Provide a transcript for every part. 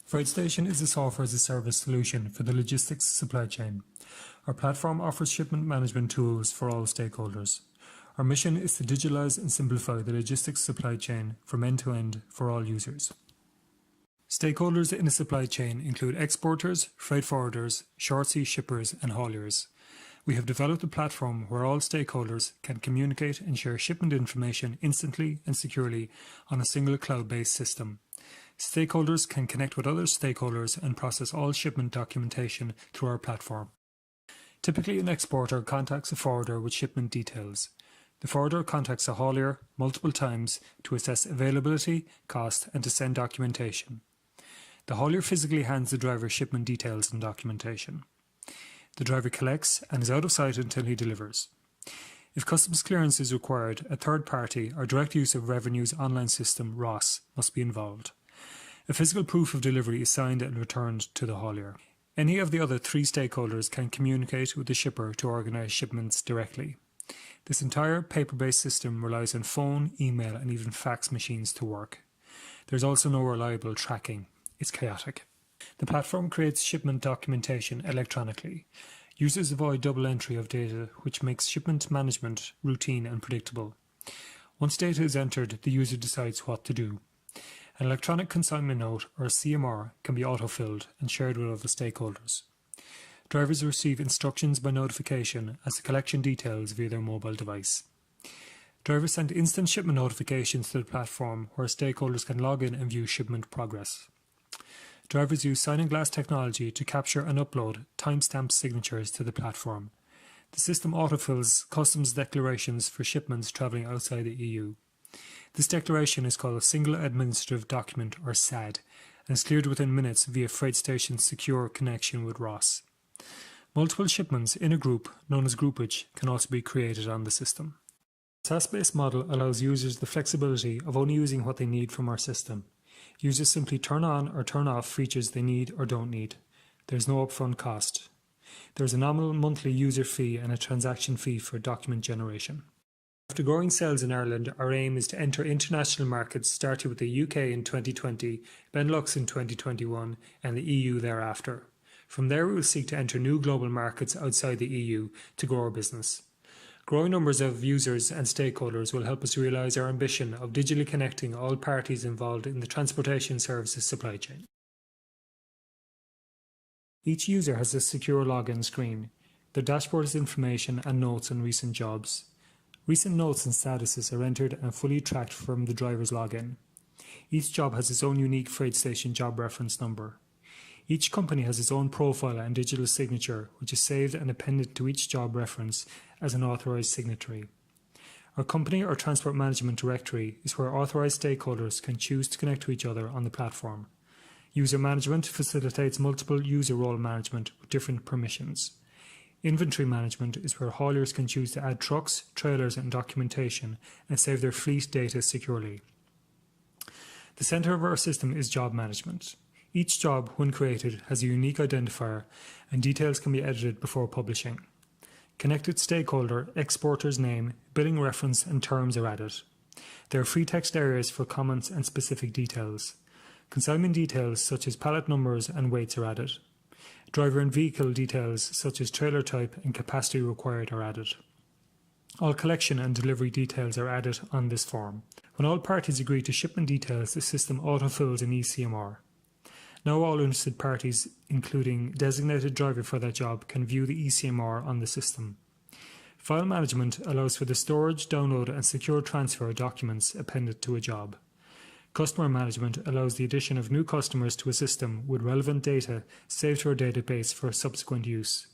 FreightStation is a software-as-a-service solution for the logistics supply chain. Our platform offers shipment management tools for all stakeholders. Our mission is to digitalize and simplify the logistics supply chain from end to end for all users. Stakeholders in a supply chain include exporters, freight forwarders, short sea shippers, and hauliers. We have developed a platform where all stakeholders can communicate and share shipment information instantly and securely on a single cloud-based system. Stakeholders can connect with other stakeholders and process all shipment documentation through our platform. Typically, an exporter contacts a forwarder with shipment details. The forwarder contacts a haulier multiple times to assess availability, cost, and to send documentation. The haulier physically hands the driver shipment details and documentation. The driver collects and is out of sight until he delivers. If customs clearance is required, a third party or direct use of Revenue's online system, ROS, must be involved. A physical proof of delivery is signed and returned to the haulier. Any of the other three stakeholders can communicate with the shipper to organise shipments directly. This entire paper-based system relies on phone, email, and even fax machines to work. There's also no reliable tracking. It's chaotic. The platform creates shipment documentation electronically. Users avoid double entry of data, which makes shipment management routine and predictable. Once data is entered, the user decides what to do. An electronic consignment note, or CMR, can be auto-filled and shared with other stakeholders. Drivers receive instructions by notification as to collection details via their mobile device. Drivers send instant shipment notifications to the platform where stakeholders can log in and view shipment progress. Drivers use Signing Glass technology to capture and upload timestamped signatures to the platform. The system autofills customs declarations for shipments travelling outside the EU. This declaration is called a Single Administrative Document, or SAD, and is cleared within minutes via FreightStation's secure connection with ROS. Multiple shipments in a group, known as groupage, can also be created on the system. The SaaS-based model allows users the flexibility of only using what they need from our system. Users simply turn on or turn off features they need or don't need. There is no upfront cost. There is a nominal monthly user fee and a transaction fee for document generation. After growing sales in Ireland, our aim is to enter international markets starting with the UK in 2020, Benelux in 2021 and the EU thereafter. From there we will seek to enter new global markets outside the EU to grow our business. Growing numbers of users and stakeholders will help us realise our ambition of digitally connecting all parties involved in the transportation services supply chain. Each user has a secure login screen. Their dashboard has information and notes on recent jobs. Recent notes and statuses are entered and fully tracked from the driver's login. Each job has its own unique FreightStation job reference number. Each company has its own profile and digital signature, which is saved and appended to each job reference as an authorised signatory. Our company or transport management directory is where authorised stakeholders can choose to connect to each other on the platform. User management facilitates multiple user role management with different permissions. Inventory management is where hauliers can choose to add trucks, trailers and documentation and save their fleet data securely. The centre of our system is job management. Each job, when created, has a unique identifier and details can be edited before publishing. Connected stakeholder, exporter's name, billing reference and terms are added. There are free text areas for comments and specific details. Consignment details such as pallet numbers and weights are added. Driver and vehicle details such as trailer type and capacity required are added. All collection and delivery details are added on this form. When all parties agree to shipment details, the system autofills an eCMR. Now all interested parties, including designated driver for that job, can view the eCMR on the system. File management allows for the storage, download and secure transfer of documents appended to a job. Customer management allows the addition of new customers to a system with relevant data saved to our database for subsequent use.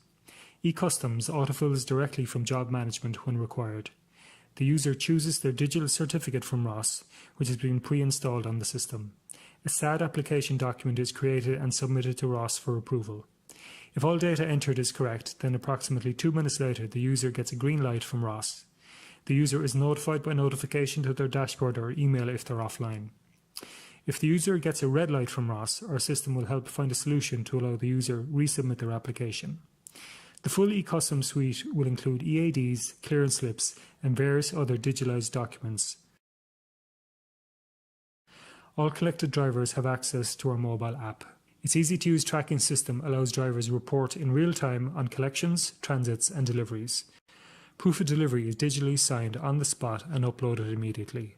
eCustoms autofills directly from job management when required. The user chooses their digital certificate from ROS, which has been pre-installed on the system. A SAD application document is created and submitted to ROS for approval. If all data entered is correct, then approximately 2 minutes later the user gets a green light from ROS. The user is notified by notification to their dashboard or email if they're offline. If the user gets a red light from ROS, our system will help find a solution to allow the user resubmit their application. The full eCustoms suite will include EADs, clearance slips and various other digitalised documents. All collected drivers have access to our mobile app. Its easy-to-use tracking system allows drivers to report in real time on collections, transits, and deliveries. Proof of delivery is digitally signed on the spot and uploaded immediately.